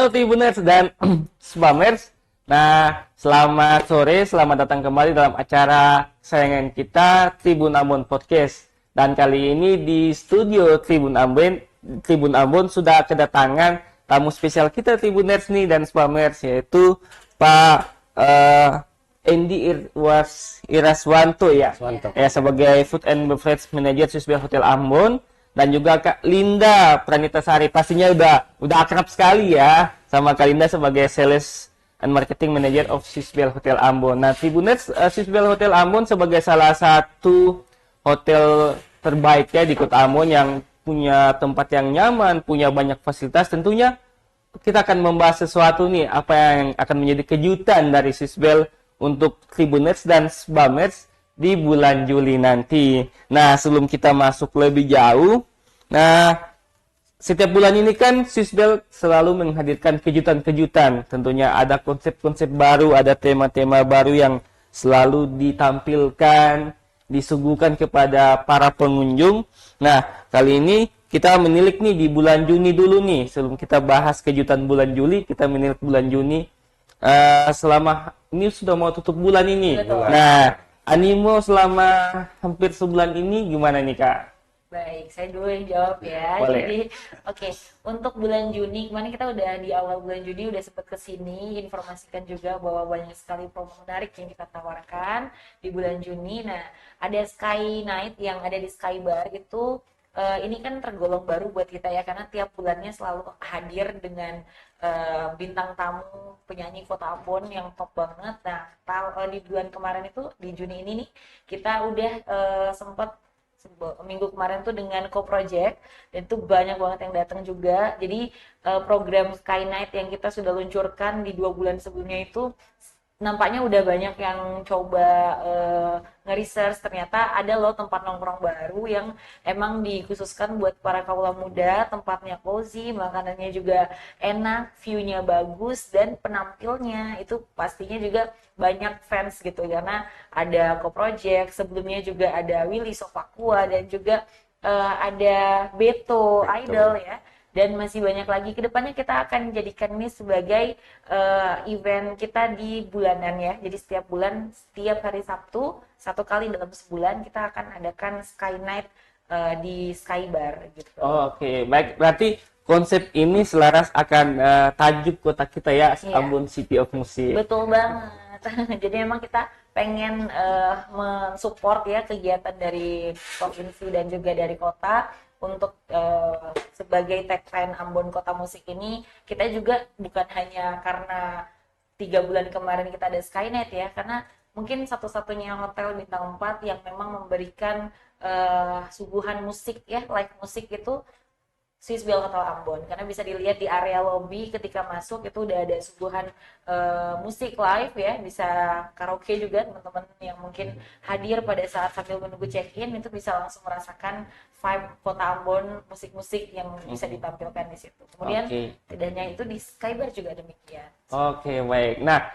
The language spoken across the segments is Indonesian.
Tribuners dan Spamers. Nah, selamat sore, selamat datang kembali dalam acara kesayangan kita Tribun Ambon Podcast. Dan kali ini di studio Tribun Ambon sudah kedatangan tamu spesial kita Tribuners nih dan Spamers, yaitu Pak Andy Iraswanto ya. Ya, sebagai Food and Beverage Manager Swissbell Hotel Ambon. Dan juga Kak Linda Pranitasari, pastinya udah akrab sekali ya sama Kak Linda sebagai Sales and Marketing Manager of Swissbell Hotel Ambon. Nah, Tribuners, Swissbell Hotel Ambon sebagai salah satu hotel terbaik ya di Kota Ambon yang punya tempat yang nyaman, punya banyak fasilitas. Tentunya kita akan membahas sesuatu nih, apa yang akan menjadi kejutan dari Swissbell untuk Tribuners dan Spamers di bulan Juli nanti. Nah, sebelum kita masuk lebih jauh, setiap bulan ini kan Swissbell selalu menghadirkan kejutan-kejutan. Tentunya ada konsep-konsep baru, ada tema-tema baru yang selalu ditampilkan, disuguhkan kepada para pengunjung. Nah, kali ini kita menilik nih di bulan Juni dulu nih. Sebelum kita bahas kejutan bulan Juli, kita menilik bulan Juni. Selama ini sudah mau tutup bulan ini. Nah, animo selama hampir sebulan ini gimana nih Kak? Baik, saya dulu yang jawab ya. Boleh. Jadi, oke, untuk bulan Juni, kemarin kita udah di awal bulan Juni udah sempat kesini, informasikan juga bahwa banyak sekali promo menarik yang kita tawarkan di bulan Juni. Nah, ada Sky Night yang ada di Sky Bar itu, ini kan tergolong baru buat kita ya, karena tiap bulannya selalu hadir dengan bintang tamu penyanyi Kota Ambon yang top banget. Nah, di bulan kemarin itu di Juni ini nih kita udah sempat minggu kemarin tuh dengan co-project dan itu banyak banget yang datang juga. Jadi program Sky Night yang kita sudah luncurkan di 2 bulan sebelumnya itu nampaknya udah banyak yang coba nge-research, ternyata ada loh tempat nongkrong baru yang emang dikhususkan buat para kaula muda, tempatnya cozy, makanannya juga enak, view-nya bagus, dan penampilnya itu pastinya juga banyak fans gitu, karena ada co-project, sebelumnya juga ada Willy Sofakua, dan juga ada Beto Idol ya. Dan masih banyak lagi. Kedepannya kita akan jadikan ini sebagai event kita di bulanan ya. Jadi setiap bulan, setiap hari Sabtu, 1 kali dalam sebulan kita akan adakan Sky Night di Sky Bar gitu. Oke, baik. Berarti konsep ini selaras akan tajuk kota kita ya, Ambon City of Music. Betul banget. Jadi memang kita pengen mensupport ya kegiatan dari provinsi dan juga dari kota. Untuk sebagai tagline Ambon Kota Musik ini, kita juga bukan hanya karena 3 bulan kemarin kita ada Skynet ya, karena mungkin satu-satunya hotel bintang 4 yang memang memberikan suguhan musik ya, live musik itu Swissbell Hotel Ambon, karena bisa dilihat di area lobby ketika masuk itu udah ada suguhan musik live ya, bisa karaoke juga teman-teman yang mungkin hadir pada saat sambil menunggu check-in itu bisa langsung merasakan vibe Kota Ambon, musik-musik yang bisa ditampilkan di situ. Kemudian tidak hanya itu di Skybar juga demikian. Oke, baik. Nah,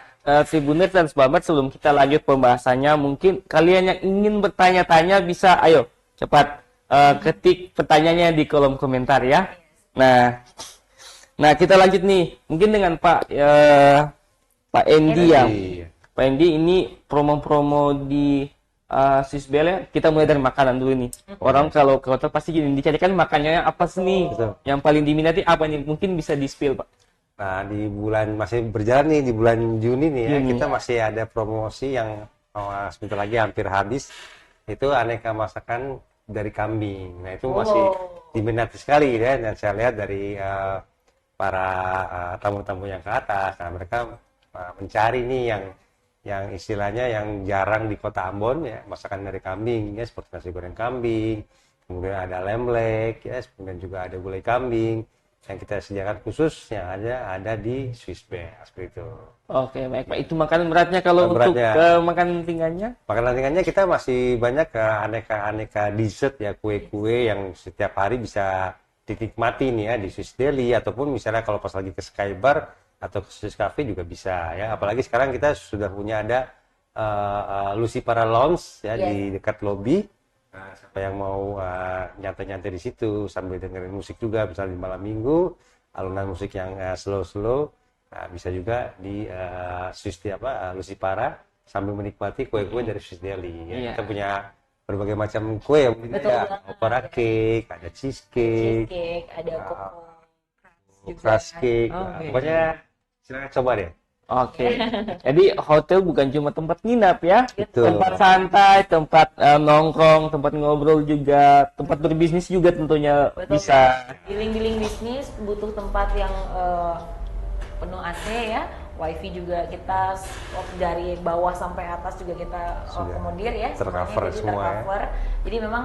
Tribuners dan Spamers, sebelum kita lanjut pembahasannya, mungkin kalian yang ingin bertanya-tanya bisa, ayo cepat ketik pertanyaannya di kolom komentar ya. Nah kita lanjut nih, mungkin dengan Pak Andy ya. Pak Andy, ini promo-promo di Swissbell ya. Kita mulai dari makanan dulu nih. Orang kalau ke hotel pasti gini, dicarikan makanannya apa sih nih? Yang paling diminati apa nih? Mungkin bisa di-spill Pak. Nah, di bulan masih berjalan nih, di bulan Juni nih ya, kita masih ada promosi yang sebentar lagi hampir habis. Itu aneka masakan dari kambing. Nah, itu masih diminati sekali ya, dan saya lihat dari para tamu-tamu yang ke atas. Nah, mereka mencari nih yang istilahnya yang jarang di Kota Ambon ya, masakan dari kambing ya, seperti nasi goreng kambing, kemudian ada lemlek ya, kemudian juga ada gulai kambing yang kita sediakan khusus yang ada di Swissbell seperti itu. Oke, baik Pak. Itu makanan beratnya. Kalau untuk makanan ringannya? Makanan ringannya kita masih banyak aneka dessert ya, kue-kue yang setiap hari bisa dinikmati nih ya di Swiss Deli, ataupun misalnya kalau pas lagi ke Sky Bar atau ke Swiss Cafe juga bisa ya. Apalagi sekarang kita sudah punya ada Lucy Para Lounge ya di dekat lobby. Nah, siapa yang mau nyantai-nyantai di situ sambil dengerin musik juga misalnya di malam minggu, alunan musik yang slow-slow. Nah, bisa juga di Lucy Para sambil menikmati kue-kue dari Swiss Deli. Ya. Iya. Kita punya berbagai macam kue yang Betul ya, banget. opera cake, ada cheesecake, Cheesecake, ada koko juga. crust cake. Nah, Oke. pokoknya silakan coba deh. Oke. Jadi hotel bukan cuma tempat nginap ya, Betul. tempat santai, tempat nongkrong, tempat ngobrol juga, tempat berbisnis juga tentunya Betul, bisa. Giling-giling bisnis butuh tempat yang penuh AC ya, wifi juga kita dari bawah sampai atas juga kita Sudah akomodir ya, tercover semuanya jadi semua ya. tercover. Jadi memang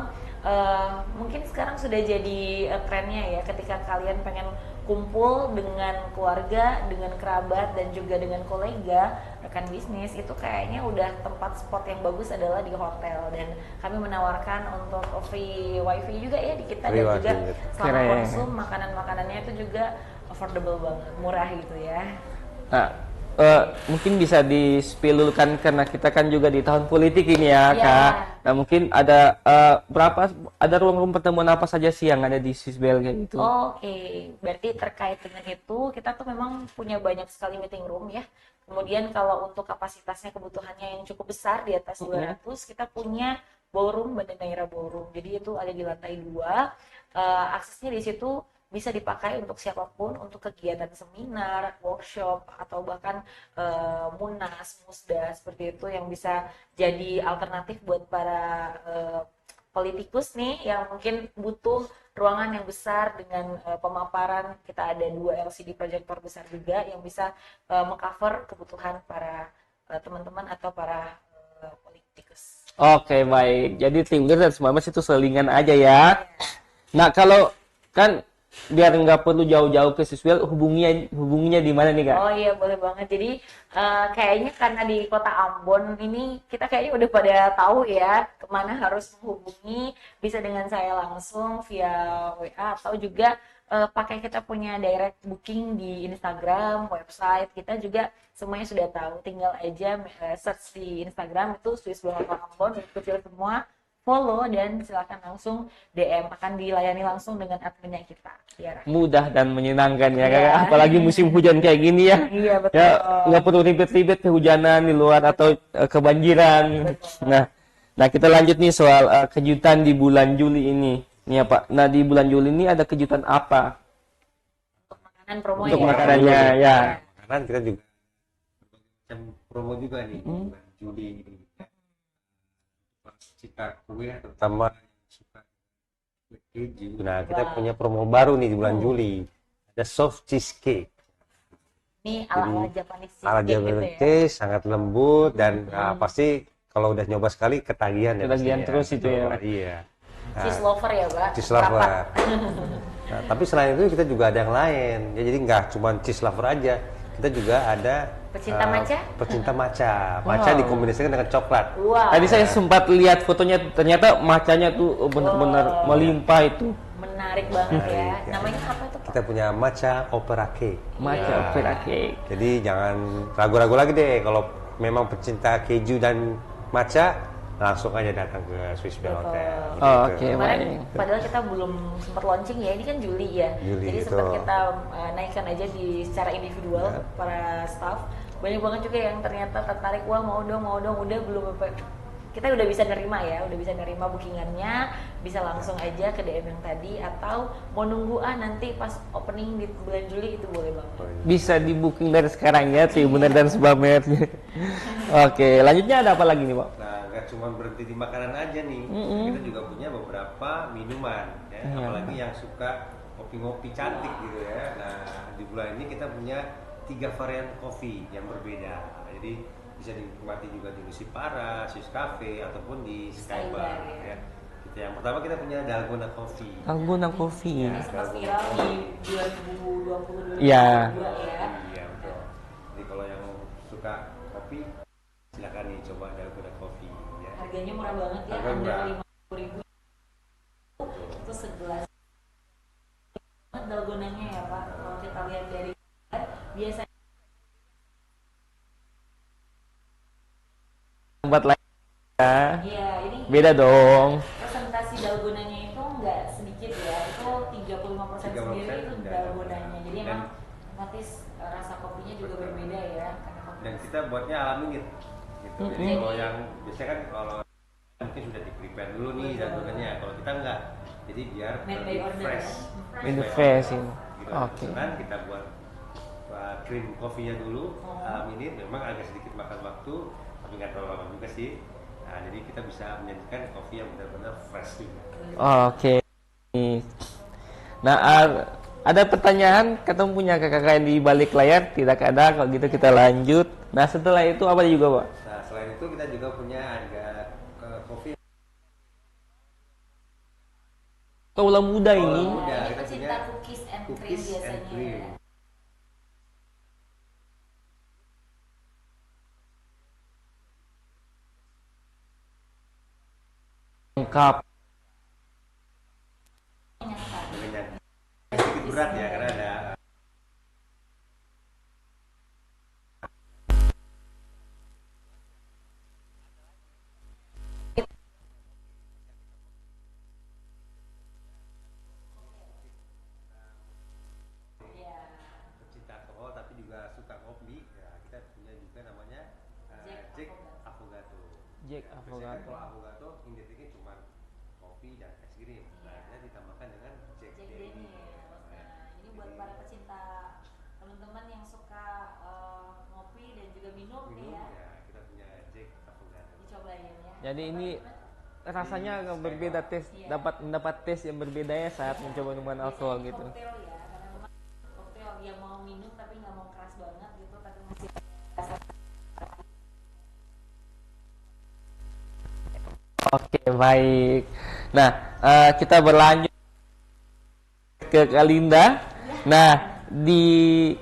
mungkin sekarang sudah jadi trennya ya, ketika kalian pengen kumpul dengan keluarga, dengan kerabat dan juga dengan kolega, rekan bisnis, itu kayaknya udah tempat spot yang bagus adalah di hotel, dan kami menawarkan untuk free wifi juga ya di kita, Free dan juga wifi, betul. selama Keren. konsum makanannya itu juga affordable banget, murah gitu ya. Nah, mungkin bisa dispilulkan karena kita kan juga di tahun politik ini ya, Iya. Kak. Nah, mungkin ada ada ruang pertemuan apa saja sih yang ada di Swiss Belgium itu? Oke, berarti terkait dengan itu kita tuh memang punya banyak sekali meeting room ya. Kemudian kalau untuk kapasitasnya, kebutuhannya yang cukup besar di atas 200, kita punya ballroom, Banda Neira Ballroom. Jadi itu ada di lantai 2. Aksesnya di situ bisa dipakai untuk siapapun, untuk kegiatan seminar, workshop, atau bahkan munas, musda seperti itu, yang bisa jadi alternatif buat para politikus nih yang mungkin butuh ruangan yang besar dengan pemaparan. Kita ada 2 LCD proyektor besar juga yang bisa mengcover kebutuhan para teman-teman atau para politikus. Oke, baik. Jadi Timur dan Smames itu selingan aja ya. Nah, kalau kan biar nggak perlu jauh-jauh ke Siswell, hubunginya di mana nih, Kak? Oh iya, boleh banget. Jadi kayaknya karena di kota Ambon ini kita kayaknya udah pada tahu ya kemana harus menghubungi. Bisa dengan saya langsung via WA atau juga pakai kita punya direct booking di Instagram, website kita juga semuanya sudah tahu. Tinggal aja search di Instagram itu Swiss Belgium Ambon, kecil semua. Follow dan silakan langsung DM, akan dilayani langsung dengan adminnya kita. Ya. Mudah dan menyenangkan ya, Kak. Iya. Apalagi musim hujan kayak gini ya. Iya, betul. Ya, nggak perlu ribet-ribet kehujanan di luar atau kebanjiran. Nah, kita lanjut nih soal kejutan di bulan Juli ini. Nih ya, Pak. Nah, di bulan Juli ini ada kejutan apa? Untuk makanan promo Untuk ya. makanannya, ya. Makanan kita juga macam promo juga nih bulan Juli ini. Cita kue terutama suka kue keju. Nah, kita punya promo baru nih di bulan Juli. Ada soft cheesecake. Ini ala-ala Japanese Ala cheesecake Japanese gitu ya. cheese, sangat lembut dan pasti kalau udah nyoba sekali ketagihan ya. Ketagihan pastinya. terus itu ya. Iya. Nah, Cheese lover ya, Pak. cheese lover. Rapat. Nah, tapi selain itu kita juga ada yang lain. Ya, jadi nggak cuma cheese lover aja. Kita juga ada Pecinta matcha? Pecinta matcha. Matcha Wow. dikombinasikan dengan coklat. Wow. Tadi saya sempat lihat fotonya, ternyata macanya tuh benar-benar melimpah itu. Menarik banget ya. Namanya apa tuh, Pak? Kita punya matcha opera cake. Matcha opera cake. Jadi jangan ragu-ragu lagi deh kalau memang pecinta keju dan matcha, langsung aja datang ke Swiss Bell Betul. Hotel. Oh, Gitu. oke. Kemarin baik. padahal kita belum sempat launching ya, ini kan Juli ya. Juli, Jadi betul. sempat kita naikkan aja di secara individual Ya. para staff. Banyak banget juga yang ternyata tertarik, wah mau dong, udah belum kita udah bisa nerima ya, udah bisa nerima bookingannya, bisa langsung aja ke DM yang tadi, atau mau nunggu nanti pas opening di bulan Juli itu boleh banget. Bisa di booking dari sekarang ya, Tribunner dan Sbamer. Oke, lanjutnya ada apa lagi nih, Pak? Nah, nggak cuma berhenti di makanan aja nih, kita juga punya beberapa minuman, ya. Apalagi yang suka kopi-ngopi cantik gitu ya. Nah, di bulan ini kita punya 3 varian kopi yang berbeda. Jadi bisa dinikmati juga di Lucy Para, Swiss Cafe, ataupun di Skybar. Skybar, Ya. Yang pertama kita punya Dalgona Coffee. Dalgona Coffee. Ini sempat viral di 2020 Iya. ya. Iya betul. Jadi kalau yang suka kopi, silakan nih coba Dalgona Coffee. Ya. Harganya murah banget ya, Harga under murah. 50.000 itu segelas. Dalgonanya ya Pak, kalau kita lihat dari biasanya Tempat lain ya. ya ini Beda dong. presentasi dalgonanya itu nggak sedikit ya, itu 35% sendiri itu 35% dalgonanya. Jadi buatnya alami gitu. Jadi kalau yang biasanya kan kalau mungkin sudah di prepare dulu nih jadwalnya, kalau kita enggak, jadi biar Made by order, fresh. ya? In the fresh ini. Gitu. Oke. Kan kita buat cream coffee-nya dulu, alami ini memang agak sedikit makan waktu, tapi nggak terlalu lama juga sih. Nah, jadi kita bisa menyajikan kopi yang benar-benar fresh juga. Oke. Nah, ada pertanyaan ketemu punya kakak di balik layar? Tidak ada, kalau gitu kita lanjut. Nah, setelah itu apa juga, Pak? Nah, selain itu kita juga punya ada kopi Kaulah muda ini. muda. Ini Kita pecinta punya cookies and cream cookies and biasanya. cream. Lengkap. Dengan sedikit berat ya karena ada pecinta alkohol tapi juga suka kopi. Ya, kita punya juga namanya Jack Affogato. Jack Biasanya Affogato. kalau Affogato identiknya cuma kopi dan es krim. Nah, kita ditambahkan dengan Jack Jack Daniels. Daniels. Nah, ini buat para pecinta teman-teman yang suka ngopi dan juga minum nih Minum ya. ya, kita punya Jack Affogato. Dicobain ya. Jadi ini rasanya agak berbeda Iya. mendapat tes yang berbeda ya saat mencoba minuman alkohol Biasanya gitu. Koktail ya, karena memang koktail yang mau minum tapi nggak mau keras banget gitu, tapi masih rasa. Oke, baik. Nah, kita berlanjut ke Kalinda. Nah, di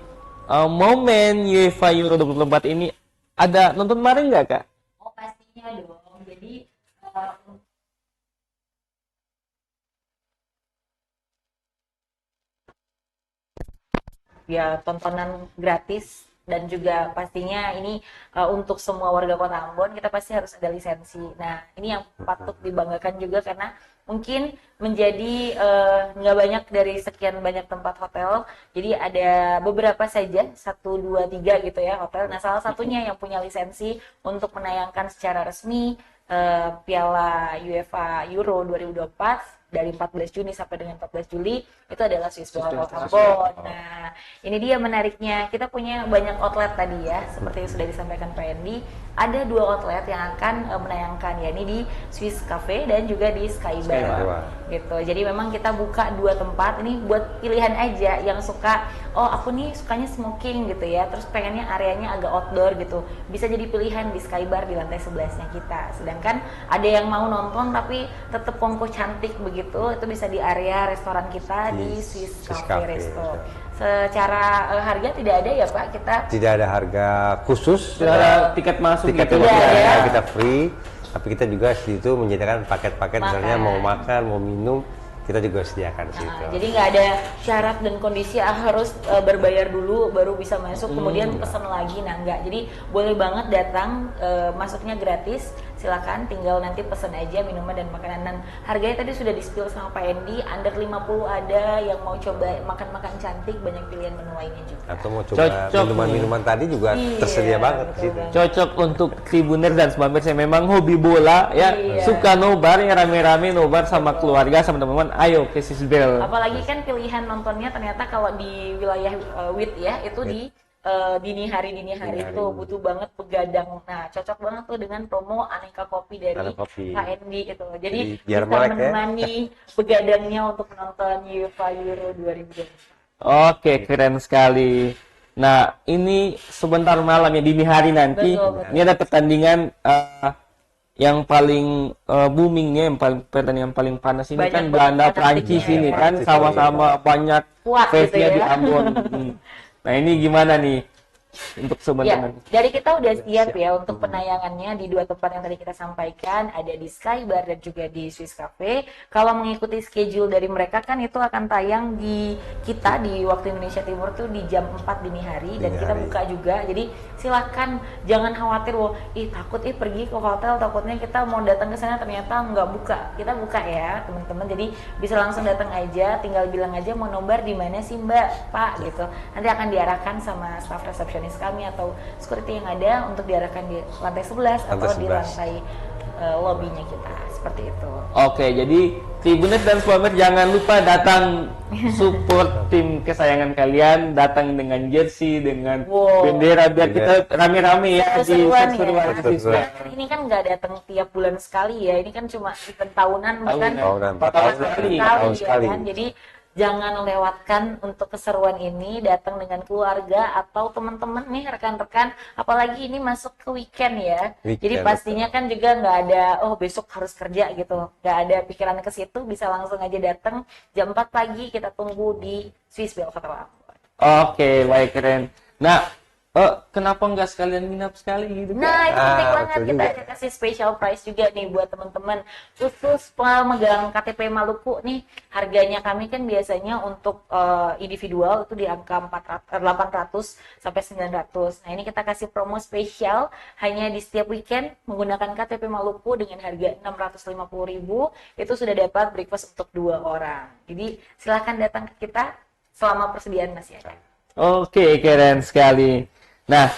momen UEFA Euro 2024 ini ada nonton kemarin nggak, Kak? Oh pastinya dong. Jadi ya tontonan gratis dan juga pastinya ini untuk semua warga Kota Ambon kita pasti harus ada lisensi. Nah ini yang patut dibanggakan juga karena mungkin menjadi nggak banyak dari sekian banyak tempat hotel. Jadi ada beberapa saja, 1, 2, 3 gitu ya hotel. Nah salah satunya yang punya lisensi untuk menayangkan secara resmi Piala UEFA Euro 2024 dari 14 Juni sampai dengan 14 Juli itu adalah Swiss Ballroom Ambon. Nah, ini dia menariknya. Kita punya banyak outlet tadi ya, seperti yang sudah disampaikan Pak Endi. Ada 2 outlet yang akan menayangkan, yakni di Swiss Cafe dan juga di Skybar. Gitu. Jadi memang kita buka 2 tempat ini buat pilihan aja yang suka, oh aku nih sukanya smoking gitu ya, terus pengennya areanya agak outdoor gitu. Bisa jadi pilihan di Skybar di lantai 11-nya kita. Sedangkan ada yang mau nonton tapi tetap kongko cantik begitu, itu bisa di area restoran kita di Swiss Cafe Resto. Secara harga tidak ada ya Pak, kita Tidak ada harga khusus, Tidak ada tiket masuk tiket gitu. Tidak masuk ada. kita free, tapi kita juga di situ menyediakan paket-paket misalnya mau makan, mau minum, kita juga sediakan di situ. jadi nggak ada syarat dan kondisi harus berbayar dulu baru bisa masuk, kemudian pesan lagi. Nah nggak, jadi boleh banget datang, masuknya gratis, silakan tinggal nanti pesan aja minuman dan makanan. Dan harganya tadi sudah di-spill sama Pak Endi, under 50 ada yang mau coba makan-makan cantik, banyak pilihan menu lainnya juga. Atau mau coba Cocok minuman-minuman tadi juga Iya, tersedia banget di betul situ. banget. Cocok untuk Tribuners dan Smambers yang memang hobi bola ya, Iya. suka nobar ya, rame-rame nobar sama keluarga sama teman-teman, ayo ke Sisbel. Apalagi kan pilihan nontonnya ternyata kalau di wilayah WIT ya itu di dini hari itu butuh banget begadang. Nah cocok banget tuh dengan promo aneka kopi dari Aneka kopi. Pak Endi itu. Jadi biar bisa melek ya. menemani begadangnya untuk menonton UEFA Euro 2020. Oke, keren sekali. Nah, ini sebentar malam ya, dini hari nanti. Betul. Ini ada pertandingan yang paling boomingnya, yang paling pertandingan paling panas ini Banyak kan banget Belanda fanatiknya Prancis ya. ini kan Prancis, sama-sama banyak Kuat gitu fansnya ya. di Ambon. Nah, ini gimana nih untuk sebentar Ya, nanti? jadi kita udah siap ya untuk penayangannya di 2 tempat yang tadi kita sampaikan, ada di Skybar dan juga di Swiss Cafe. Kalau mengikuti schedule dari mereka kan itu akan tayang di kita di waktu Indonesia Timur tuh di jam 4 dini hari dan Dini kita hari. buka juga. Jadi silakan jangan khawatir, wah takut pergi ke hotel takutnya kita mau datang ke sana ternyata nggak buka. Kita buka ya teman-teman. Jadi bisa langsung datang aja, tinggal bilang aja mau nobar di mana sih Mbak, Pak gitu. Nanti akan diarahkan sama staf resepsionis reseponis kami atau security yang ada untuk diarahkan di lantai 11 atau di 11. lantai lobbynya kita, seperti itu. Oke, jadi Tribuners dan Spamers jangan lupa datang support tim kesayangan kalian, datang dengan jersey, dengan bendera biar kita rame-rame ya di Seru-seruan seru-seruan ya. siswa. Ini kan nggak datang tiap bulan sekali ya, ini kan cuma event tahunan bahkan Tahunan, 4 tahun tahun sekali. tahun ya sekali. kan. Jadi jangan lewatkan untuk keseruan ini, datang dengan keluarga atau teman-teman nih, rekan-rekan, apalagi ini masuk ke weekend ya. Weekend, Jadi pastinya kan juga nggak ada oh besok harus kerja gitu, nggak ada pikiran ke situ, bisa langsung aja datang jam 4 pagi, kita tunggu di Swiss Bell Kota Lampung. Oke, baik, keren. Nah, kenapa nggak sekalian nginap sekali gitu kan? Nah, itu penting banget, betul kita juga. ada kasih special price juga nih buat teman-teman khusus pemegang KTP Maluku nih. Harganya kami kan biasanya untuk individual itu di angka 800 sampai 900. Nah, ini kita kasih promo spesial hanya di setiap weekend menggunakan KTP Maluku dengan harga 650.000 itu sudah dapat breakfast untuk 2 orang. Jadi silahkan datang ke kita selama persediaan masih ada. Oke, keren sekali. Nah,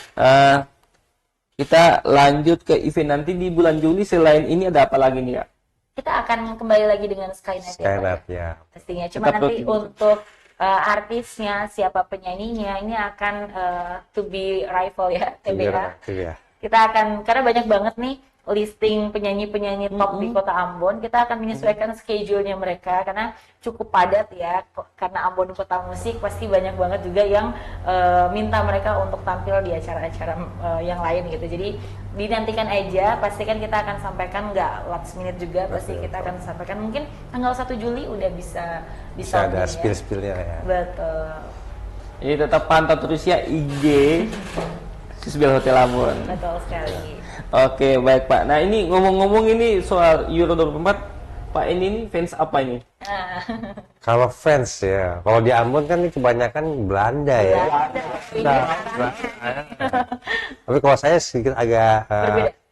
kita lanjut ke event nanti di bulan Juli. Selain ini ada apa lagi nih ya? Kita akan kembali lagi dengan Skynet ya, Pak, Skynet ya. pastinya. Cuma Tetap nanti rutin. untuk artisnya, siapa penyanyinya, ini akan to be rival ya, TBA. Ya. Kita akan, karena banyak banget nih listing penyanyi-penyanyi top di Kota Ambon, kita akan menyesuaikan schedule-nya mereka karena cukup padat ya. Karena Ambon Kota Musik pasti banyak banget juga yang minta mereka untuk tampil di acara-acara yang lain gitu. Jadi dinantikan aja, pastikan kita akan sampaikan, nggak last minute juga, pasti kita akan sampaikan mungkin tanggal 1 Juli udah bisa Bisa ada ya. spill-spillnya ya. Betul. Ini tetap pantau terus ya IG Sisbel Hotel Ambon. Betul sekali. Oke, baik Pak. Nah, ini ngomong-ngomong ini soal Euro 24, Pak ini fans apa ini? Nah, Kalau fans ya, kalau di Ambon kan ini kebanyakan Belanda ya. Tapi kalau saya sedikit agak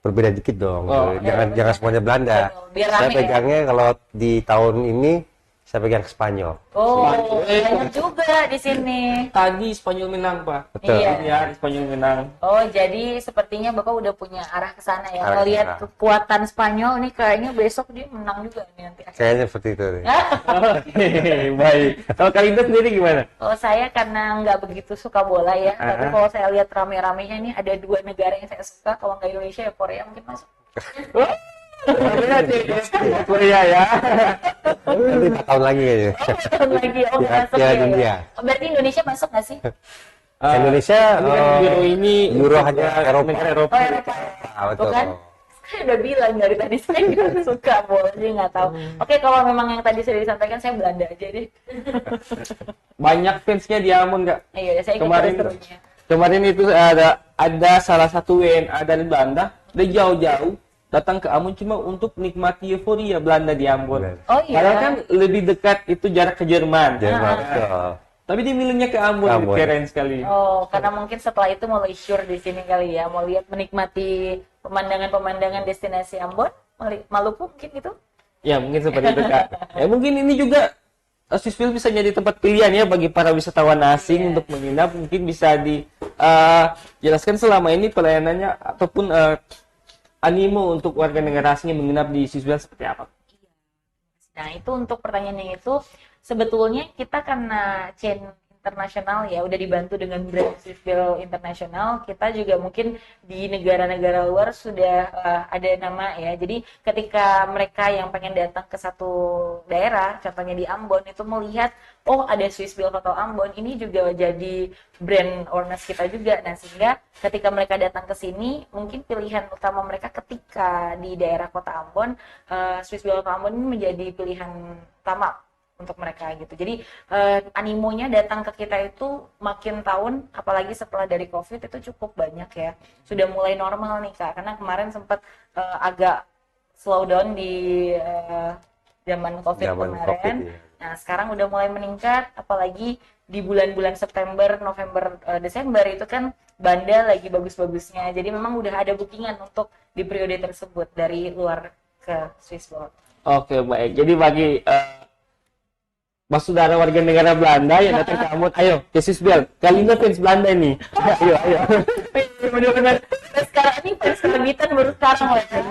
berbeda dikit dong. Oh, jangan semuanya Belanda. Biar Saya rame ya. pegangnya kalau di tahun ini saya pegang Spanyol. Oh, banyak juga di sini. Tadi Spanyol menang, Pak. Betul. Iya. Ya, Spanyol menang. Oh, jadi sepertinya Bapak udah punya arah ke sana ya. Arah ke Melihat sana. kekuatan Spanyol nih, kayaknya besok dia menang juga nih nanti. Kayaknya seperti itu. Nih. Oke, baik. Kalau Kalinda sendiri gimana? Kalau saya karena nggak begitu suka bola ya, tapi kalau saya lihat rame-ramenya nih ada 2 negara yang saya suka. Kalau nggak Indonesia ya Korea mungkin masuk. Korea ya. Nanti 4 tahun lagi kayaknya. Tahun lagi oh Piala masuk ya. Dunia. Oh, berarti Indonesia masuk nggak sih? Indonesia Ini kan Euro ini Euro hanya Eropa. negara Eropa. Oh Eropa. Ah, betul. Bukan? Saya udah bilang dari tadi saya nggak suka bola, jadi nggak tahu. Oke, kalau memang yang tadi sudah disampaikan, saya Belanda aja deh. Banyak fansnya di Ambon, Kak. Iya, saya ikut Kemarin serunya. Kemarin itu ada salah satu WNA dari Belanda, dari jauh-jauh datang ke Ambon cuma untuk menikmati euforia Belanda di Ambon. Oh iya. Padahal kan lebih dekat itu jarak ke Jerman. Jerman, betul. Tapi dia milihnya ke Ambon, Ambon. keren sekali. Oh, karena mungkin setelah itu mau leisure di sini kali ya, mau lihat menikmati pemandangan-pemandangan destinasi Ambon, Maluku mungkin gitu. Ya mungkin seperti itu Kak. Ya mungkin ini juga Swissville bisa jadi tempat pilihan ya bagi para wisatawan asing untuk menginap. Mungkin bisa dijelaskan selama ini pelayanannya ataupun animo untuk warga negara asing yang menginap di Swissville seperti apa? Nah, itu untuk pertanyaannya itu sebetulnya kita karena chain internasional ya, udah dibantu dengan brand Swissville International, kita juga mungkin di negara-negara luar sudah ada nama ya. Jadi ketika mereka yang pengen datang ke satu daerah, contohnya di Ambon, itu melihat oh ada Swissville Hotel Ambon, ini juga jadi brand awareness kita juga. Nah, sehingga ketika mereka datang ke sini, mungkin pilihan utama mereka ketika di daerah Kota Ambon, Swissville Hotel Ambon ini menjadi pilihan utama untuk mereka gitu. Jadi animonya datang ke kita itu makin tahun, apalagi setelah dari COVID itu cukup banyak ya. Sudah mulai normal nih Kak, karena kemarin sempat agak slow down di zaman COVID kemarin. COVID, ya. Nah, sekarang udah mulai meningkat, apalagi di bulan-bulan September, November, Desember itu kan Banda lagi bagus-bagusnya. Jadi memang udah ada bookingan untuk di periode tersebut dari luar ke Swissville. Oke baik. Jadi bagi Mas saudara warga negara Belanda yang datang ke Ambon, ayo ke Swissbel, kali ini fans Belanda ini. Ayo. Benar-benar. Sekarang ini fans kerabitan baru sekarang lah ya.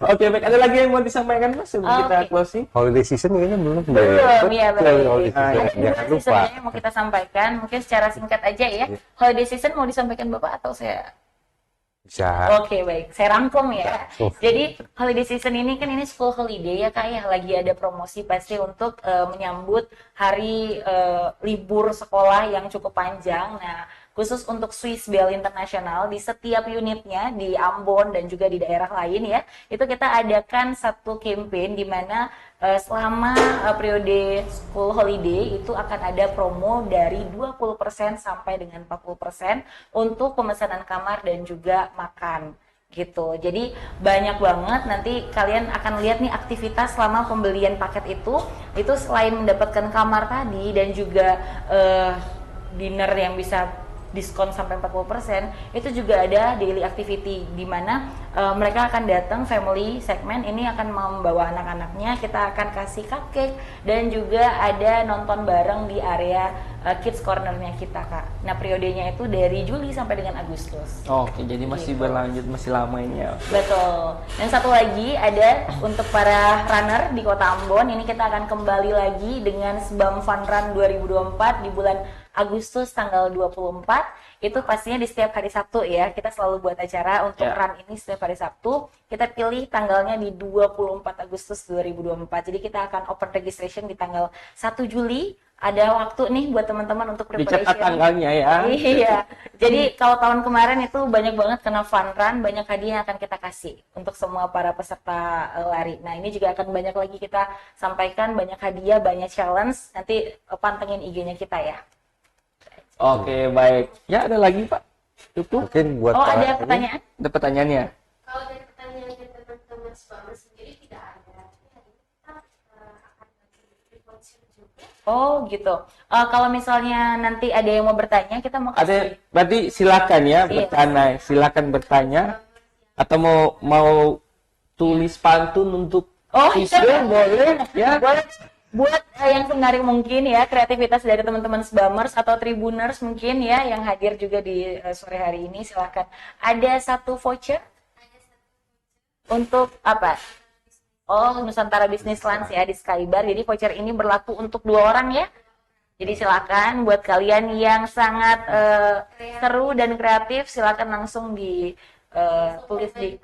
Oke, baik. Ada lagi yang mau disampaikan Mas sebelum kita Oke. closing? Holiday season kayaknya belum. Belum, iya, baik. Holiday season. Ah, Jangan lupa. Sebenarnya mau kita sampaikan, mungkin secara singkat aja ya. Holiday season mau disampaikan Bapak atau saya? Bisa. Oke, baik. Saya rangkum ya. Jadi, holiday season ini kan ini school holiday ya Kak ya. Lagi ada promosi pasti untuk menyambut hari libur sekolah yang cukup panjang. Nah, khusus untuk Swiss Bell International di setiap unitnya di Ambon dan juga di daerah lain ya. Itu kita adakan satu campaign di mana selama periode school holiday itu akan ada promo dari 20% sampai dengan 40% untuk pemesanan kamar dan juga makan gitu. Jadi banyak banget nanti kalian akan lihat nih aktivitas selama pembelian paket itu selain mendapatkan kamar tadi dan juga dinner yang bisa diskon sampai 40%, itu juga ada daily activity di mana mereka akan datang family segmen ini akan membawa anak-anaknya, kita akan kasih cupcake dan juga ada nonton bareng di area kids cornernya kita Kak. Nah periodenya itu dari Juli sampai dengan Agustus. Oke, jadi masih berlanjut, masih lama ini ya. Betul. Dan satu lagi ada untuk para runner di Kota Ambon, ini kita akan kembali lagi dengan SBAM Fun Run 2024 di bulan Agustus tanggal 24. Itu pastinya di setiap hari Sabtu ya. Kita selalu buat acara untuk run ini setiap hari Sabtu. Kita pilih tanggalnya di 24 Agustus 2024. Jadi kita akan open registration di tanggal 1 Juli. Ada waktu nih buat teman-teman untuk preparation. Dicatat tanggalnya ya. Iya. Jadi kalau tahun kemarin itu banyak banget kena fun run, banyak hadiah yang akan kita kasih untuk semua para peserta lari. Nah ini juga akan banyak lagi kita sampaikan, banyak hadiah, banyak challenge. Nanti pantengin IG-nya kita ya. Oke, baik. Ya, ada lagi, Pak? Cukup? Mungkin buat Oh ada ini, pertanyaan? Ada pertanyaannya? Kalau dari pertanyaannya teman-teman Spammer sendiri tidak ada, ya ini kita akan repost juga. Oh gitu. Kalau misalnya nanti ada yang mau bertanya, kita mau Ada, kasih. berarti silakan ya Iya. bertanya. Silakan bertanya. Atau mau tulis pantun untuk Oh Swissbel, boleh ya. buat yang semenarik mungkin ya kreativitas dari teman-teman Sbamers atau Tribuners mungkin ya yang hadir juga di sore hari ini, silakan. Ada satu voucher untuk apa? Oh, Nusantara Business Lunch ya di Skybar. Jadi voucher ini berlaku untuk 2 orang ya. Jadi silakan buat kalian yang sangat seru dan kreatif, silakan langsung di tulis di.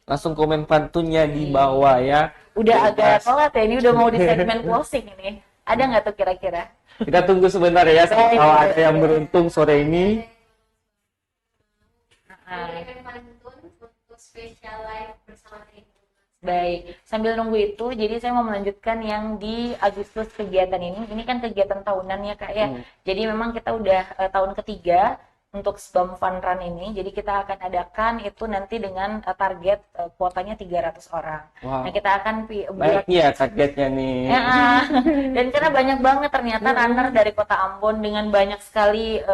Langsung komen pantunnya di bawah ya. Udah agak telat ya, ini udah mau di segmen closing ini. Ada nggak tuh kira-kira? Kita tunggu sebentar ya, kalau ada yang beruntung sore ini. Memberikan pantun untuk spesial live bersama Tribun. Baik, sambil nunggu itu, jadi saya mau melanjutkan yang di Agustus kegiatan ini. Ini kan kegiatan tahunan ya Kak ya. Jadi memang kita udah tahun ketiga untuk SBAM Fun Run ini. Jadi kita akan adakan itu nanti dengan target kuotanya 300 orang. Wow. Nah kita akan Baik ya targetnya nih. Ya, dan karena banyak banget ternyata runner dari Kota Ambon dengan banyak sekali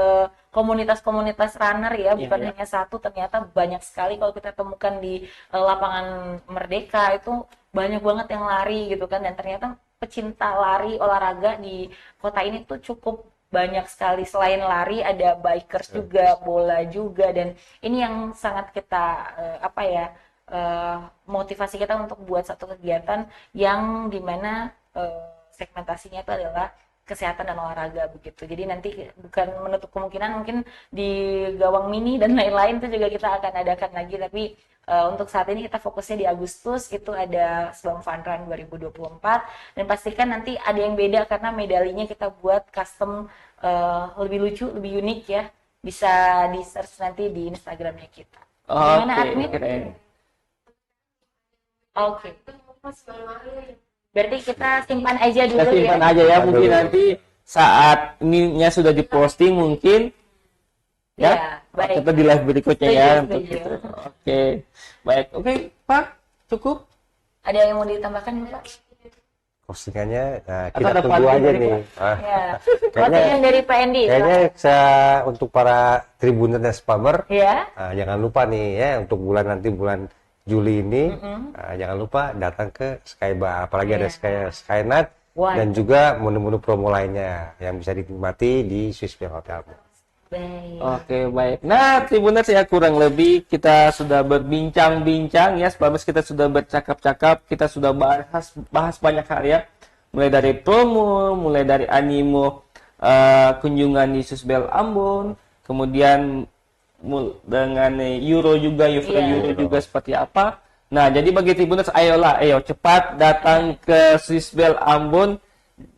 komunitas-komunitas runner ya, bukan hanya satu, ternyata banyak sekali kalau kita temukan di lapangan Merdeka itu banyak banget yang lari gitu kan, dan ternyata pecinta lari olahraga di kota ini tuh cukup banyak sekali. Selain lari ada bikers juga, bola juga, dan ini yang sangat kita motivasi kita untuk buat satu kegiatan yang dimana segmentasinya itu adalah kesehatan dan olahraga begitu. Jadi nanti bukan menutup kemungkinan mungkin di gawang mini dan lain-lain itu juga kita akan adakan lagi, tapi untuk saat ini kita fokusnya di Agustus itu ada SBAM Fun Run 2024, dan pastikan nanti ada yang beda karena medalinya kita buat custom, lebih lucu, lebih unik ya. Bisa di search nanti di Instagramnya kita. Gimana admin? Keren. Oke. Berarti kita simpan aja dulu Kita simpan ya. aja ya, mungkin nanti saat ininya sudah diposting mungkin Ya, baik. kita di live berikutnya ya Setuju, untuk setuju. itu. Oke, baik. Oke, Pak, cukup. Ada yang mau ditambahkan Pak? postingannya Atau kita ada tunggu pantun aja dari nih. Ya. Kayaknya yang dari Pak Endi. kayaknya untuk para Tribuner dan Spammer, Ya. jangan lupa nih ya untuk bulan nanti bulan Juli ini jangan lupa datang ke Skybar, apalagi ada Skynight dan juga menu-menu promo lainnya yang bisa dinikmati di Swiss Bell Hotel. Baik. Oke, baik. Nah, Tribuners ya, kurang lebih kita sudah berbincang-bincang ya, Spamers, kita sudah bercakap-cakap, kita sudah bahas banyak hal ya. Mulai dari promo, mulai dari animo kunjungan di Swiss Bell Ambon, kemudian dengan Euro juga, Euro juga seperti apa. Nah, jadi bagi Tribuners, ayo cepat datang ke Swiss Bell Ambon.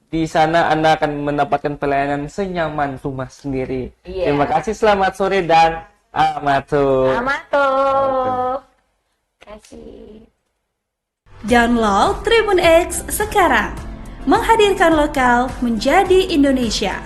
Di sana Anda akan mendapatkan pelayanan senyaman rumah sendiri. Terima kasih, selamat sore dan amatur. Kasih. Download Tribun X sekarang. Menghadirkan lokal menjadi Indonesia.